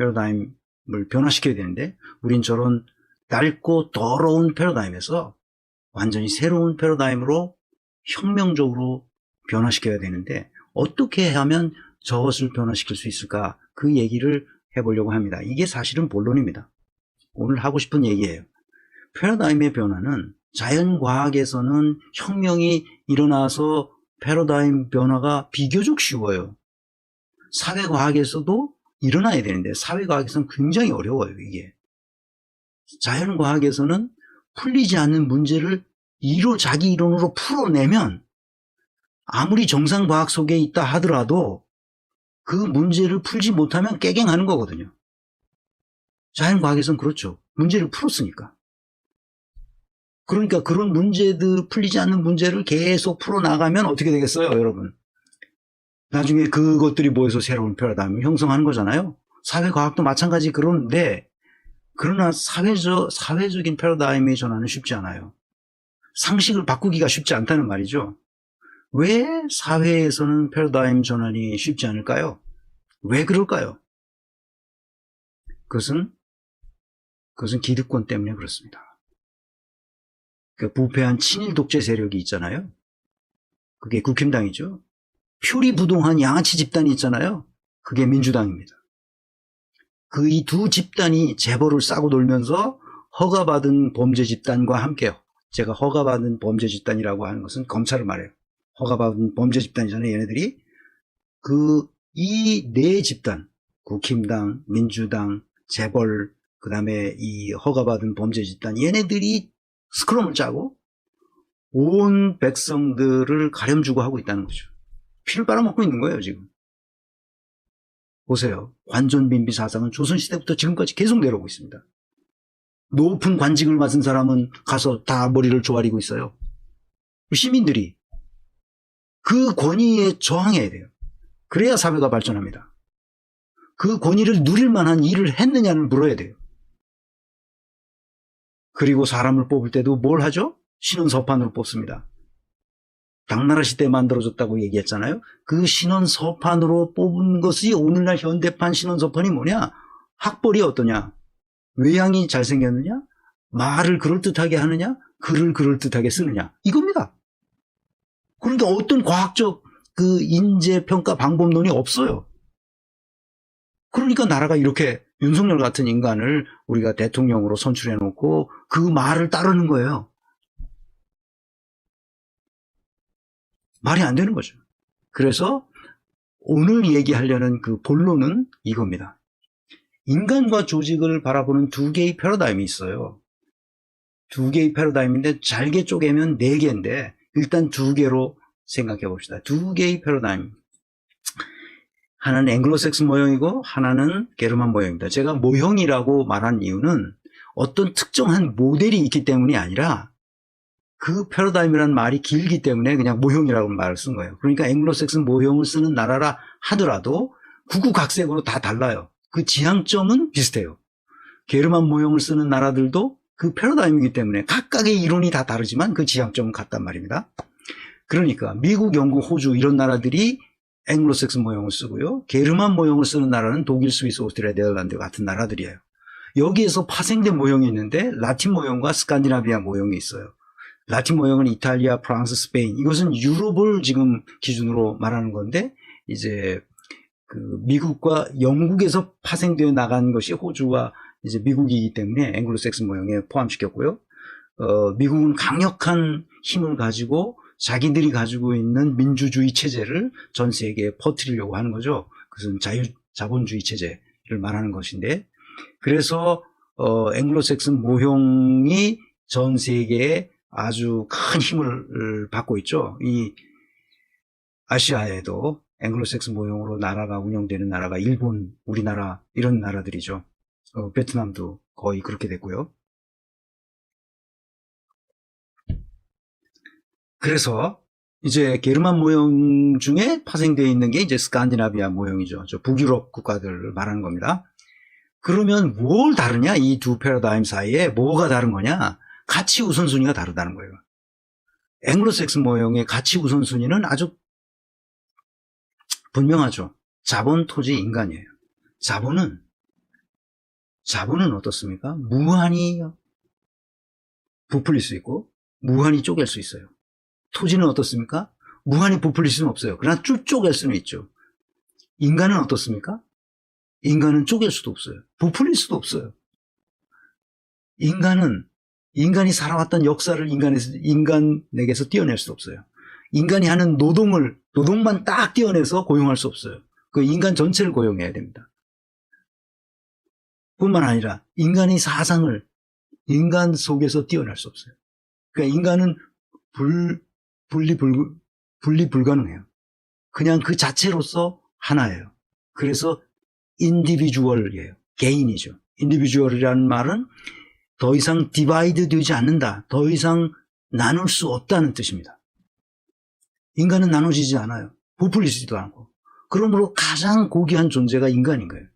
패러다임을 변화시켜야 되는데 우린 저런 낡고 더러운 패러다임에서 완전히 새로운 패러다임으로 혁명적으로 변화시켜야 되는데 어떻게 하면 저것을 변화시킬 수 있을까? 그 얘기를 해보려고 합니다. 이게 사실은 본론입니다. 오늘 하고 싶은 얘기예요. 패러다임의 변화는 자연과학에서는 혁명이 일어나서 패러다임 변화가 비교적 쉬워요. 사회과학에서도 일어나야 되는데 사회과학에서는 굉장히 어려워요. 이게 자연과학에서는 풀리지 않는 문제를 자기 이론으로 풀어내면 아무리 정상과학 속에 있다 하더라도 그 문제를 풀지 못하면 깨갱하는 거거든요. 자연과학에서는 그렇죠. 문제를 풀었으니까. 그러니까 그런 문제들, 풀리지 않는 문제를 계속 풀어나가면 어떻게 되겠어요, 여러분? 나중에 그것들이 모여서 새로운 패러다임을 형성하는 거잖아요. 사회과학도 마찬가지 그런데, 그러나 사회적인 패러다임의 전환은 쉽지 않아요. 상식을 바꾸기가 쉽지 않다는 말이죠. 왜 사회에서는 패러다임 전환이 쉽지 않을까요? 왜 그럴까요? 그것은 기득권 때문에 그렇습니다. 그 부패한 친일 독재 세력이 있잖아요. 그게 국힘당이죠. 표리부동한 양아치 집단이 있잖아요. 그게 민주당입니다. 그 이 두 집단이 재벌을 싸고 놀면서 허가받은 범죄 집단과 함께요. 제가 허가받은 범죄 집단이라고 하는 것은 검찰을 말해요. 허가받은 범죄 집단이잖아요. 얘네들이 이 네 집단, 국힘당, 민주당, 재벌, 그 다음에 이 허가받은 범죄 집단, 얘네들이 스크럼을 짜고 온 백성들을 가렴주고 하고 있다는 거죠. 피를 빨아먹고 있는 거예요, 지금. 보세요. 관존빈비 사상은 조선시대부터 지금까지 계속 내려오고 있습니다. 높은 관직을 맡은 사람은 가서 다 머리를 조아리고 있어요. 시민들이 그 권위에 저항해야 돼요. 그래야 사회가 발전합니다. 그 권위를 누릴 만한 일을 했느냐를 물어야 돼요. 그리고 사람을 뽑을 때도 뭘 하죠? 신원서판으로 뽑습니다. 당나라 시대에 만들어졌다고 얘기했잖아요. 그 신원서판으로 뽑은 것이 오늘날 현대판 신원서판이 뭐냐? 학벌이 어떠냐? 외양이 잘생겼느냐? 말을 그럴듯하게 하느냐? 글을 그럴듯하게 쓰느냐? 이겁니다. 그러니까 어떤 과학적 그 인재평가 방법론이 없어요. 그러니까 나라가 이렇게 윤석열 같은 인간을 우리가 대통령으로 선출해 놓고 그 말을 따르는 거예요. 말이 안 되는 거죠. 그래서 오늘 얘기하려는 그 본론은 이겁니다. 인간과 조직을 바라보는 두 개의 패러다임이 있어요. 두 개의 패러다임인데 잘게 쪼개면 네 개인데 일단 두 개로 생각해 봅시다. 두 개의 패러다임. 하나는 앵글로색슨 모형이고 하나는 게르만 모형입니다. 제가 모형이라고 말한 이유는 어떤 특정한 모델이 있기 때문이 아니라 그 패러다임이라는 말이 길기 때문에 그냥 모형이라고 말을 쓴 거예요. 그러니까 앵글로색슨 모형을 쓰는 나라라 하더라도 국국각색으로 다 달라요. 그 지향점은 비슷해요. 게르만 모형을 쓰는 나라들도 그 패러다임이기 때문에 각각의 이론이 다 다르지만 그 지향점은 같단 말입니다. 그러니까 미국, 영국, 호주 이런 나라들이 앵글로색슨 모형을 쓰고요. 게르만 모형을 쓰는 나라는 독일, 스위스, 오스트리아, 네덜란드 같은 나라들이에요. 여기에서 파생된 모형이 있는데 라틴 모형과 스칸디나비아 모형이 있어요. 라틴 모형은 이탈리아, 프랑스, 스페인. 이것은 유럽을 지금 기준으로 말하는 건데 이제 그 미국과 영국에서 파생되어 나간 것이 호주와 이제 미국이기 때문에 앵글로색슨 모형에 포함시켰고요. 미국은 강력한 힘을 가지고 자기들이 가지고 있는 민주주의 체제를 전 세계에 퍼뜨리려고 하는 거죠. 그것은 자본주의 체제를 말하는 것인데, 그래서 앵글로색슨 모형이 전 세계에 아주 큰 힘을 받고 있죠. 이 아시아에도 앵글로색슨 모형으로 나라가 운영되는 나라가 일본, 우리나라 이런 나라들이죠. 베트남도 거의 그렇게 됐고요. 그래서 이제 게르만 모형 중에 파생되어 있는 게 이제 스칸디나비아 모형이죠. 저 북유럽 국가들을 말하는 겁니다. 그러면 뭘 다르냐? 이 두 패러다임 사이에 뭐가 다른 거냐? 가치 우선순위가 다르다는 거예요. 앵글로색슨 모형의 가치 우선순위는 아주 분명하죠. 자본, 토지, 인간이에요. 자본은 자본은 어떻습니까? 무한히 부풀릴 수 있고 무한히 쪼갤 수 있어요. 토지는 어떻습니까? 무한히 부풀릴 수는 없어요. 그러나 쭉 쪼갤 수는 있죠. 인간은 어떻습니까? 인간은 쪼갤 수도 없어요. 부풀릴 수도 없어요. 인간이 살아왔던 역사를 인간에게서 떼어낼 수 없어요. 인간이 하는 노동만 딱 떼어내서 고용할 수 없어요. 그 인간 전체를 고용해야 됩니다. 뿐만 아니라 인간의 사상을 인간 속에서 떼어낼 수 없어요. 그러니까 인간은 분리 불가능해요. 그냥 그 자체로서 하나예요. 그래서 인디비주얼이에요. 개인이죠. 인디비주얼이라는 말은 더 이상 디바이드 되지 않는다. 더 이상 나눌 수 없다는 뜻입니다. 인간은 나눠지지 않아요. 부풀리지도 않고. 그러므로 가장 고귀한 존재가 인간인 거예요.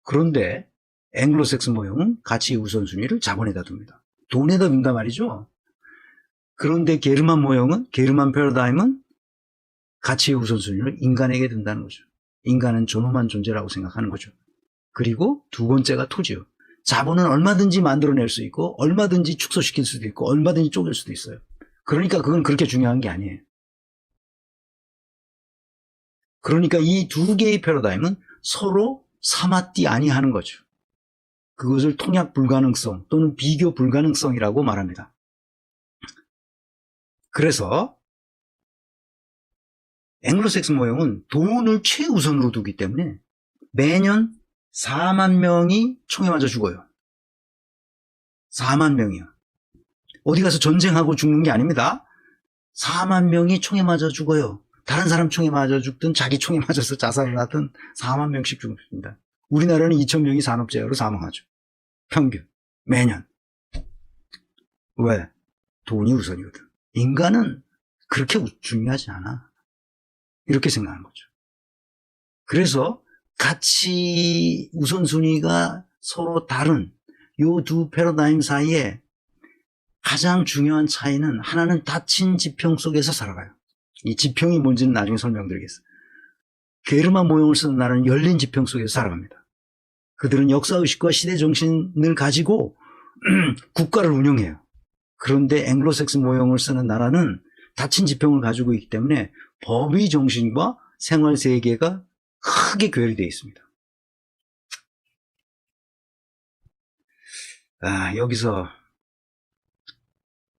그런데 앵글로색슨 모형은 가치 우선순위를 자본에다 둡니다. 돈에다 둔단 말이죠. 그런데 게르만 패러다임은 가치 우선순위를 인간에게 둔다는 거죠. 인간은 존엄한 존재라고 생각하는 거죠. 그리고 두 번째가 토지요. 자본은 얼마든지 만들어낼 수 있고 얼마든지 축소시킬 수도 있고 얼마든지 쪼갤 수도 있어요. 그러니까 그건 그렇게 중요한 게 아니에요. 그러니까 이 두 개의 패러다임은 서로 삼았디 아니하는 거죠. 그것을 통약 불가능성 또는 비교 불가능성이라고 말합니다. 그래서 앵글로색슨 모형은 돈을 최우선으로 두기 때문에 매년 4만 명이 총에 맞아 죽어요. 4만 명이요. 어디 가서 전쟁하고 죽는 게 아닙니다. 4만 명이 총에 맞아 죽어요. 다른 사람 총에 맞아 죽든 자기 총에 맞아서 자살을 하든 4만 명씩 죽습니다. 우리나라는 2천 명이 산업재해로 사망하죠. 평균 매년. 왜? 돈이 우선이거든. 인간은 그렇게 중요하지 않아. 이렇게 생각하는 거죠. 그래서 가치 우선순위가 서로 다른 이 두 패러다임 사이에 가장 중요한 차이는 하나는 닫힌 지평 속에서 살아가요. 이 지평이 뭔지는 나중에 설명드리겠습니다. 게르만 모형을 쓰는 나라는 열린 지평 속에서 살아갑니다. 그들은 역사의식과 시대정신을 가지고 국가를 운영해요. 그런데 앵글로색슨 모형을 쓰는 나라는 닫힌 지평을 가지고 있기 때문에 법의 정신과 생활세계가 크게 괴리되어 있습니다.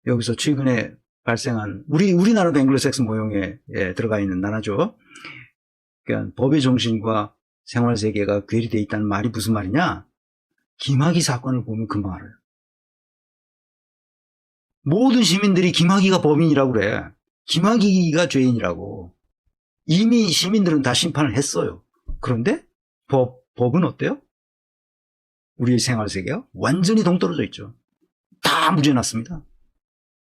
여기서 최근에 발생한 우리나라도 앵글로색슨 모형에 들어가 있는 나라죠. 그러니까 법의 정신과 생활세계가 괴리되어 있다는 말이 무슨 말이냐? 김학의 사건을 보면 금방 알아요. 모든 시민들이 김학의가 범인이라고 그래. 김학의가 죄인이라고. 이미 시민들은 다 심판을 했어요. 그런데 법은 어때요? 우리의 생활세계가 완전히 동떨어져 있죠. 다 무죄 났습니다.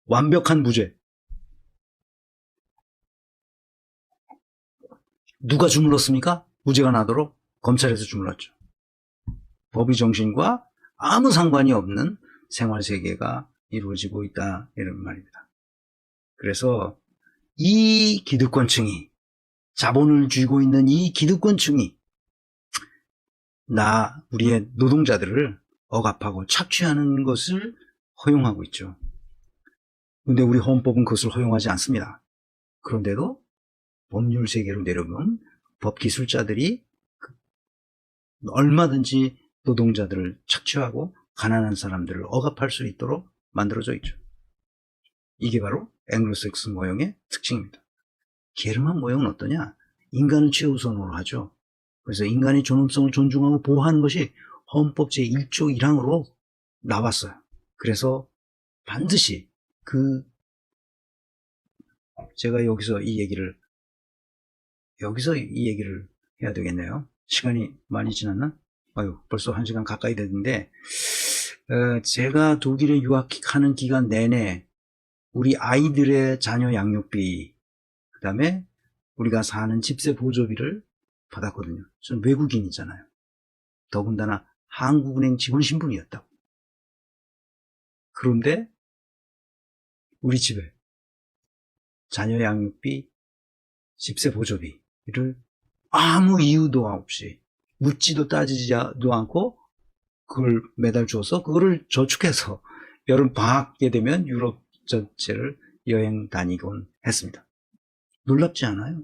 완벽한 무죄. 누가 주물렀습니까? 무죄가 나도록 검찰에서 주물렀죠. 법의 정신과 아무 상관이 없는 생활세계가 이루어지고 있다 이런 말입니다. 그래서 이 기득권층이 자본을 쥐고 있는 이 기득권층이 우리의 노동자들을 억압하고 착취하는 것을 허용하고 있죠. 그런데 우리 헌법은 그것을 허용하지 않습니다. 그런데도 법률 세계로 내려오면 법기술자들이 얼마든지 노동자들을 착취하고 가난한 사람들을 억압할 수 있도록 만들어져 있죠. 이게 바로 앵글로색슨 모형의 특징입니다. 게르만 모형은 어떠냐? 인간을 최우선으로 하죠. 그래서 인간의 존엄성을 존중하고 보호하는 것이 헌법 제1조 1항으로 나왔어요. 그래서 반드시 제가 여기서 이 얘기를 해야 되겠네요. 시간이 많이 지났나? 벌써 1시간 가까이 됐는데, 제가 독일에 유학하는 기간 내내 우리 아이들의 자녀 양육비, 그 다음에 우리가 사는 집세 보조비를 받았거든요. 저는 외국인이잖아요. 더군다나 한국은행 직원 신분이었다고. 그런데 우리 집에 자녀 양육비, 집세 보조비를 아무 이유도 없이 묻지도 따지지도 않고 그걸 매달 주어서 그거를 저축해서 여름 방학에 되면 유럽 전체를 여행 다니곤 했습니다. 놀랍지 않아요?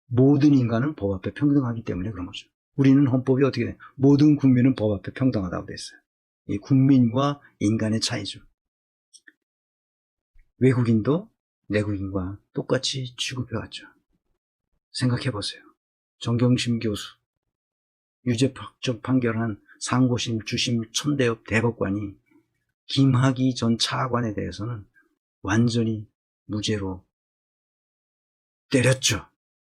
모든 인간은 법 앞에 평등하기 때문에 그런 거죠. 우리는 헌법이 어떻게 돼? 모든 국민은 법 앞에 평등하다고 돼 있어요. 이 국민과 인간의 차이죠. 외국인도 내국인과 똑같이 취급해왔죠. 생각해보세요. 정경심 교수, 유죄팍적 판결한 상고심, 주심, 천대엽 대법관이 김학의 전 차관에 대해서는 완전히 무죄로 때렸죠.